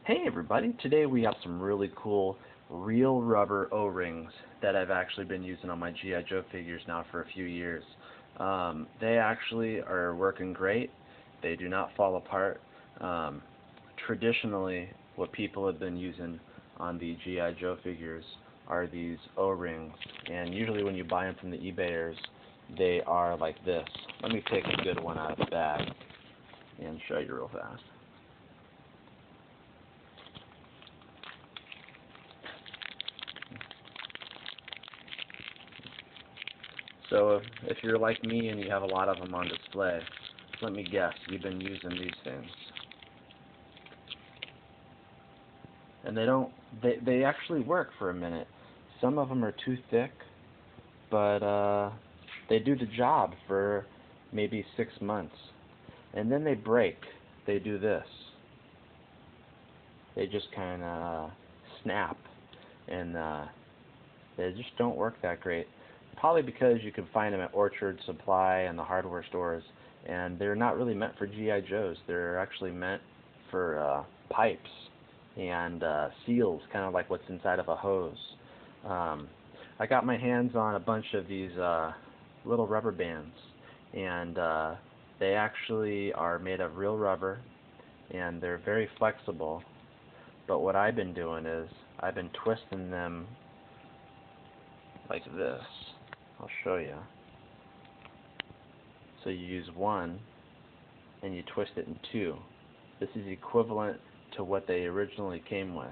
Hey everybody, today we have some really cool real rubber O-rings that I've actually been using on my G.I. Joe figures now for a few years. They actually are working great. They do not fall apart. Traditionally, what people have been using on the G.I. Joe figures are these O-rings, and usually when you buy them from the eBayers, they are like this. Let me take a good one out of the bag and show you real fast. So if you're like me and you have a lot of them on display, let me guess, you've been using these things. And they actually work for a minute. Some of them are too thick, but they do the job for maybe 6 months. And then they break. They do this. They just kind of snap, and they just don't work that great. Probably because you can find them at Orchard Supply and the hardware stores, and they're not really meant for G.I. Joes. They're actually meant for pipes and seals, kind of like what's inside of a hose. I got my hands on a bunch of these little rubber bands, and they actually are made of real rubber, and they're very flexible. But what I've been doing is I've been twisting them like this. I'll show you. So you use one and you twist it in two. This is equivalent to what they originally came with.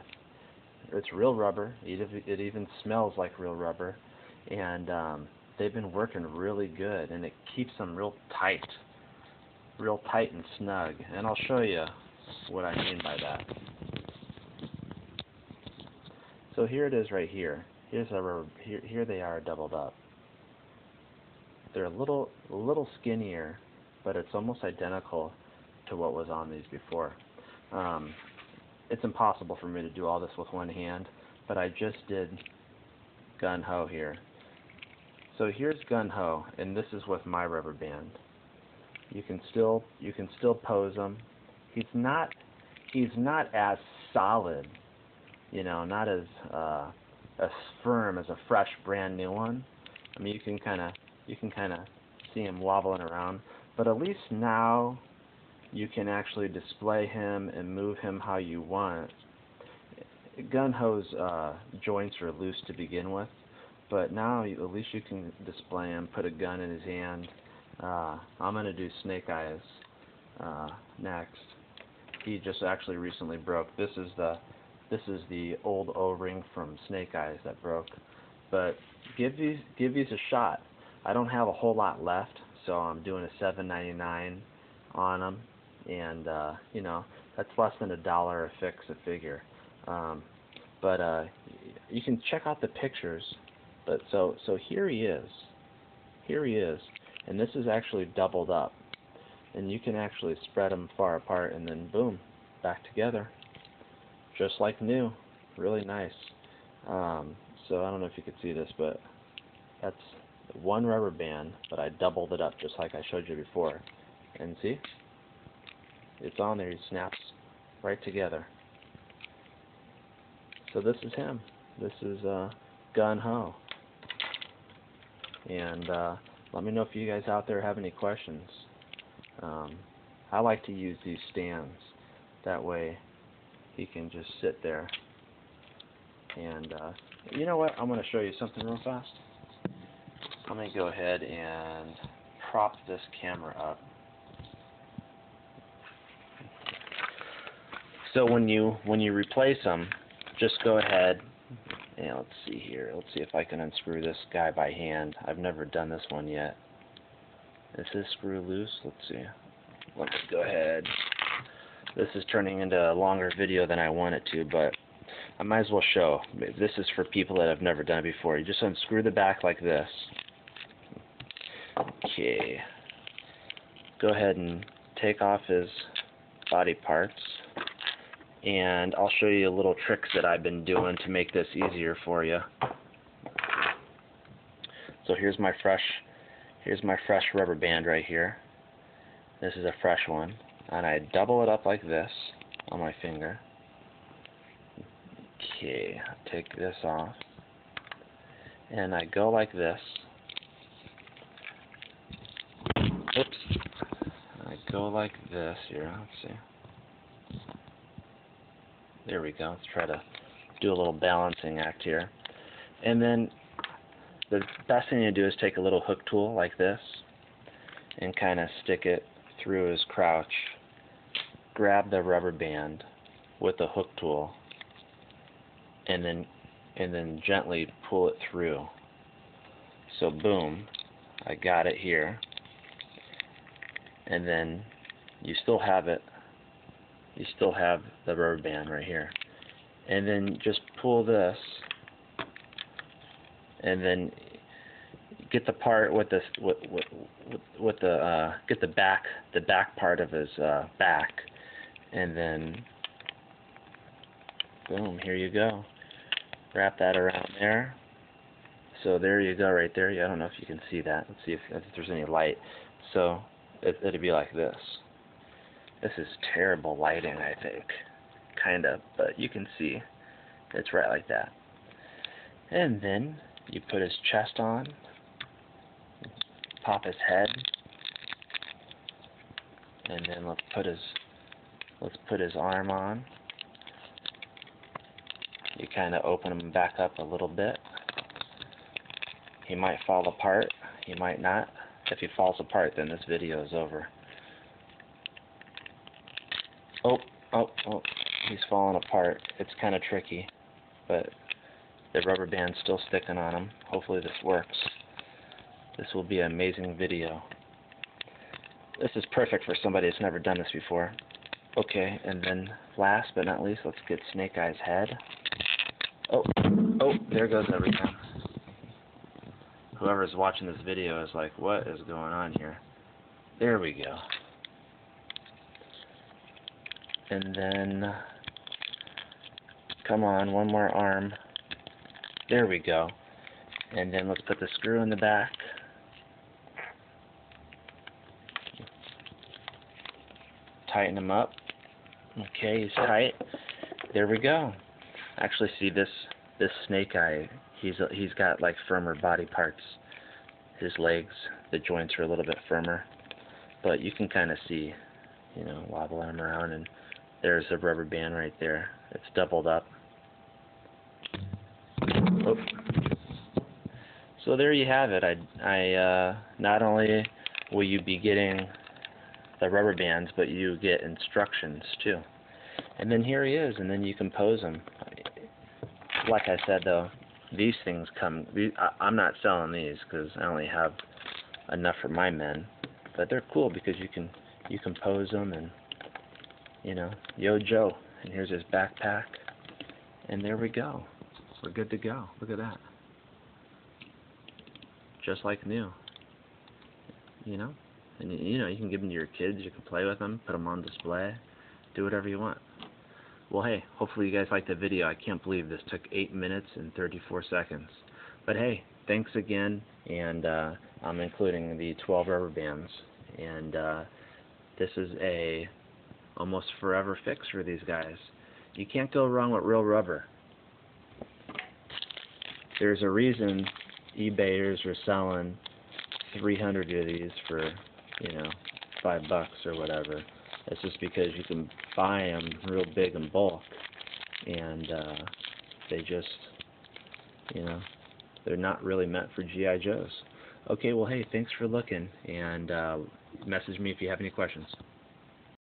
It's real rubber. It even smells like real rubber, and they've been working really good, and it keeps them real tight and snug. And I'll show you what I mean by that. So here it is right here. Here's a rubber. Here they are doubled up. They're a little skinnier, but it's almost identical to what was on these before. It's impossible for me to do all this with one hand, but I just did gun ho here. So here's gun ho, and this is with my rubber band. You can still pose him. He's not as solid, you know, not as firm as a fresh, brand new one. I mean, you can kind of see him wobbling around, but at least now you can actually display him and move him how you want. Gun-Ho's joints are loose to begin with, but now at least you can display him, put a gun in his hand. I'm going to do Snake Eyes next. He just actually recently broke. This is the old O-ring from Snake Eyes that broke. But give these a shot. I don't have a whole lot left, so I'm doing a $7.99 on them, and you know, that's less than $1 a fix a figure. But you can check out the pictures. But so here he is, and this is actually doubled up, and you can actually spread them far apart, and then boom, back together, just like new. Really nice. So I don't know if you could see this, but that's one rubber band, but I doubled it up just like I showed you before. And see? It's on there. He snaps right together. So this is him. This is Gun Ho. And let me know if you guys out there have any questions. I like to use these stands. That way he can just sit there. And you know what? I'm going to show you something real fast. I'm going to go ahead and prop this camera up. So when you replace them, just go ahead and let's see here. Let's see if I can unscrew this guy by hand. I've never done this one yet. Is this screw loose? Let's see. Let's go ahead. This is turning into a longer video than I want it to, but I might as well show. This is for people that have never done it before. You just unscrew the back like this. Okay. Go ahead and take off his body parts, and I'll show you little tricks that I've been doing to make this easier for you. So here's my fresh rubber band right here. This is a fresh one, and I double it up like this on my finger. Okay, take this off, and I go like this. Oops. I go like this here. Let's see. There we go. Let's try to do a little balancing act here. And then the best thing to do is take a little hook tool like this and kind of stick it through his crouch. Grab the rubber band with the hook tool and then gently pull it through. So boom, I got it here. And then you still have it. You still have the rubber band right here. And then just pull this, and then get the part with the get the back part of his back, and then boom, here you go. Wrap that around there. So there you go, right there. I don't know if you can see that. Let's see if there's any light. So it'd be like this. This is terrible lighting, I think. Kind of, but you can see it's right like that. And then you put his chest on, pop his head, and then let's put his arm on. You kind of open him back up a little bit. He might fall apart, he might not. If he falls apart, then this video is over. Oh, he's falling apart. It's kind of tricky, but the rubber band's still sticking on him. Hopefully this works. This will be an amazing video. This is perfect for somebody that's never done this before. Okay, and then last but not least, let's get Snake Eye's head. Oh, there goes everything. Whoever's watching this video is like, what is going on here? There we go. And then, come on, one more arm. There we go. And then let's put the screw in the back. Tighten him up. Okay, he's tight. There we go. Actually, see this Snake Eye, he's got like firmer body parts. His legs, the joints are a little bit firmer. But you can kind of see, you know, wobbling him around, and there's a rubber band right there. It's doubled up. Oops. So there you have it. I not only will you be getting the rubber bands, but you get instructions too. And then here he is, and then you can pose him. Like I said though, these things come. I'm not selling these because I only have enough for my men, but they're cool because you can pose them, and you know, yo Joe, and here's his backpack, and there we go. We're good to go. Look at that. Just like new. You know? And you know, you can give them to your kids, you can play with them, put them on display, do whatever you want. Well, hey, hopefully you guys liked the video. I can't believe this took 8 minutes and 34 seconds. But hey, thanks again, and I'm including the 12 rubber bands, and this is a almost forever fix for these guys. You can't go wrong with real rubber. There's a reason eBayers are selling 300 of these for, you know, $5 or whatever. It's just because you can buy them real big in bulk, and they just, you know, they're not really meant for G.I. Joes. Okay, well, hey, thanks for looking, and message me if you have any questions.